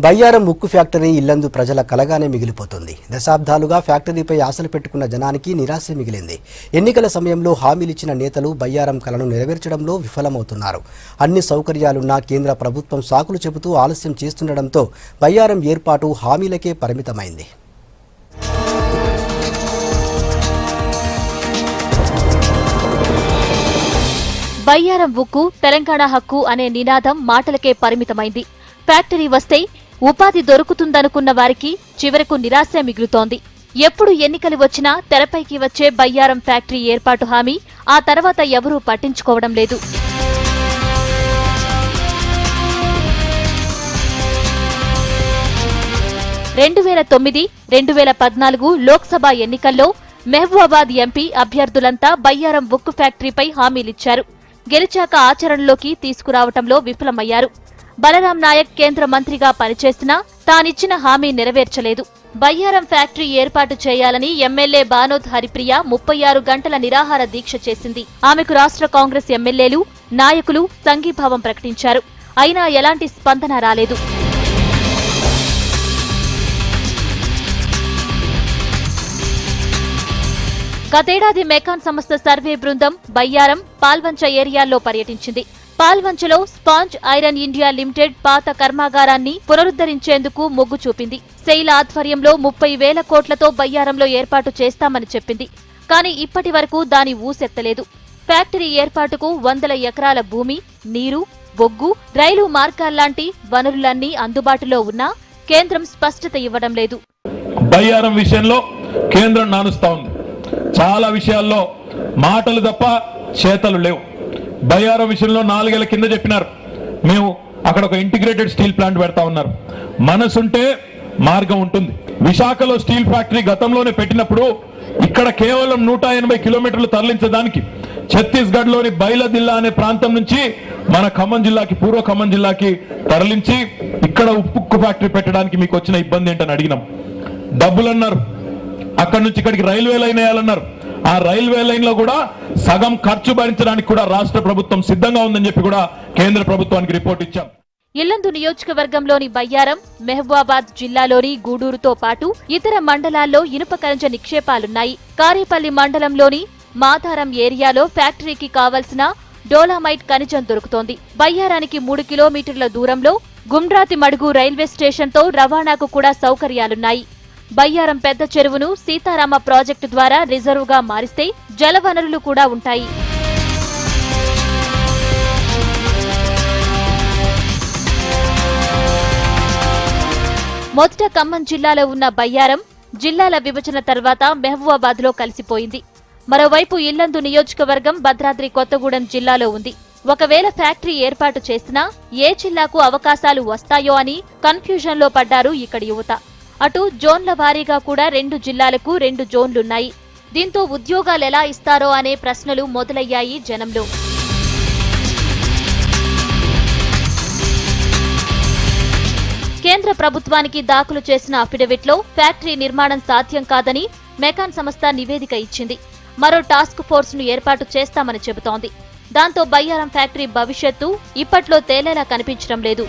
బయ్యారం ఉక్కు ఫ్యాక్టరీ ఇల్లందు ప్రజల కలగానే మిగిలిపోతుంది. దశాబ్దాలుగా ఫ్యాక్టరీపై ఆశలు పెట్టుకున్న జనానికి నిరాశ మిగిలింది. ఎన్నికల సమయంలో హామీలిచ్చిన నేతలు బయ్యారం కలను నెరవేర్చడంలో విఫలమవుతున్నారు. అన్ని సౌకర్యాలున్నా కేంద్ర ప్రభుత్వం సాకులు చెబుతూ ఆలస్యం చేస్తుండటంతో బయ్యారం ఏర్పాటు హామీలకే పరిమితమైంది. బయ్యారం ఉక్కు తెలంగాణ హక్కు అనే నినాదం మాటలకే పరిమితమైంది. ఫ్యాక్టరీ వస్తే ఉపాధి దొరుకుతుందనుకున్న వారికి చివరకు నిరాశ మిగులుతోంది. ఎప్పుడు ఎన్నికలు వచ్చినా తెరపైకి వచ్చే బయ్యారం ఫ్యాక్టరీ ఏర్పాటు హామీ ఆ తర్వాత ఎవరూ పట్టించుకోవడం లేదు. (2009, 2014) లోక్సభ ఎన్నికల్లో మహబూబాబాద్ ఎంపీ అభ్యర్థులంతా బయ్యారం ఉక్కు ఫ్యాక్టరీపై హామీలిచ్చారు. గెలిచాక ఆచరణలోకి తీసుకురావటంలో విఫలమయ్యారు. బలరాం నాయక్ కేంద్ర మంత్రిగా పనిచేసినా తానిచ్చిన హామీ నెరవేర్చలేదు. బయ్యారం ఫ్యాక్టరీ ఏర్పాటు చేయాలని ఎమ్మెల్యే బానోత్ హరిప్రియ 36 గంటల నిరాహార దీక్ష చేసింది. ఆమెకు రాష్ట్ర కాంగ్రెస్ ఎమ్మెల్యేలు, నాయకులు సంఘీభావం ప్రకటించారు. అయినా ఎలాంటి స్పందన రాలేదు. గతేడాది మెకాన్ సంస్థ సర్వే బృందం బయ్యారం, పాల్వంచ ఏరియాల్లో పర్యటించింది. పాల్వంచలో స్పాంజ్ ఐరన్ ఇండియా లిమిటెడ్ పాత కర్మాగారాన్ని పునరుద్ధరించేందుకు మొగ్గు చూపింది. సెయిల్ ఆధ్వర్యంలో 30,000 కోట్లతో బయ్యారంలో ఏర్పాటు చేస్తామని చెప్పింది. కానీ ఇప్పటి వరకు దాని ఊసెత్తలేదు. ఫ్యాక్టరీ ఏర్పాటుకు 100 ఎకరాల భూమి, నీరు, బొగ్గు, రైలు మార్గాల్లాంటి వనరులన్నీ అందుబాటులో ఉన్నా కేంద్రం స్పష్టత ఇవ్వడం లేదు. బయ్యారం విషయంలో కేంద్రం నానుస్తా ఉంది. చాలా విషయాల్లో మాటలు తప్ప చేతలు లేవు. బయ్యారం విషయంలో 4 ఏళ్ల కింద చెప్పినారు, మేము అక్కడ ఒక ఇంటిగ్రేటెడ్ స్టీల్ ప్లాంట్ పెడతా ఉన్నారు. మనసుంటే మార్గం ఉంటుంది. విశాఖలో స్టీల్ ఫ్యాక్టరీ గతంలోనే పెట్టినప్పుడు ఇక్కడ కేవలం 180 కిలోమీటర్లు తరలించడానికి ఛత్తీస్గఢ్ లోని బైలదిల్లా అనే ప్రాంతం నుంచి మన ఖమ్మం జిల్లాకి, పూర్వ ఖమ్మం జిల్లాకి తరలించి ఇక్కడ ఉక్కు ఫ్యాక్టరీ పెట్టడానికి మీకు వచ్చిన ఇబ్బంది ఏంటని అడిగినాం. డబ్బులు అన్నారు. అక్కడి నుంచి ఇక్కడికి రైల్వే లైన్ వేయాలన్నారు. ఆ రైల్వే లైన్ లో కూడా సగం ఖర్చు భరించడానికి కూడా రాష్ట్ర ప్రభుత్వం సిద్ధంగా ఉందని చెప్పి కూడా కేంద్ర ప్రభుత్వానికి రిపోర్ట్ ఇచ్చాం. ఇల్లందు నియోజకవర్గంలోని బయ్యారం, మహబూబాబాద్ జిల్లాలోని గూడూరుతో పాటు ఇతర మండలాల్లో ఇనుప ఖనిజ నిక్షేపాలున్నాయి. కారేపల్లి మండలంలోని మాధారం ఏరియాలో ఫ్యాక్టరీకి కావలసిన డోలామైట్ ఖనిజం దొరుకుతోంది. బయ్యారానికి 3 కిలోమీటర్ల దూరంలో గుండ్రాతి మడుగు రైల్వే స్టేషన్తో రవాణాకు కూడా సౌకర్యాలున్నాయి. బయ్యారం పెద్ద చెరువును సీతారామ ప్రాజెక్టు ద్వారా రిజర్వుగా మారిస్తే జలవనరులు కూడా ఉంటాయి. మొదట ఖమ్మం జిల్లాలో ఉన్న బయ్యారం జిల్లాల విభజన తర్వాత మహబూబాబాద్ లో కలిసిపోయింది. మరోవైపు ఇల్లందు నియోజకవర్గం భద్రాద్రి కొత్తగూడెం జిల్లాలో ఉంది. ఒకవేళ ఫ్యాక్టరీ ఏర్పాటు చేసినా ఏ జిల్లాకు అవకాశాలు వస్తాయో అని కన్ఫ్యూజన్ లో పడ్డారు ఇక్కడి యువత. అటు జోన్ల వారీగా కూడా 2 జిల్లాలకు 2 జోన్లున్నాయి. దీంతో ఉద్యోగాలెలా ఇస్తారో అనే ప్రశ్నలు మొదలయ్యాయి జనంలో. కేంద్ర ప్రభుత్వానికి దాఖలు చేసిన అఫిడవిట్లో ఫ్యాక్టరీ నిర్మాణం సాధ్యం కాదని మెకాన్ సంస్థ నివేదిక ఇచ్చింది. మరో టాస్క్ ఫోర్స్ ను ఏర్పాటు చేస్తామని చెబుతోంది. దాంతో బయ్యారం ఫ్యాక్టరీ భవిష్యత్తు ఇప్పట్లో తేలేలా కనిపించడం లేదు.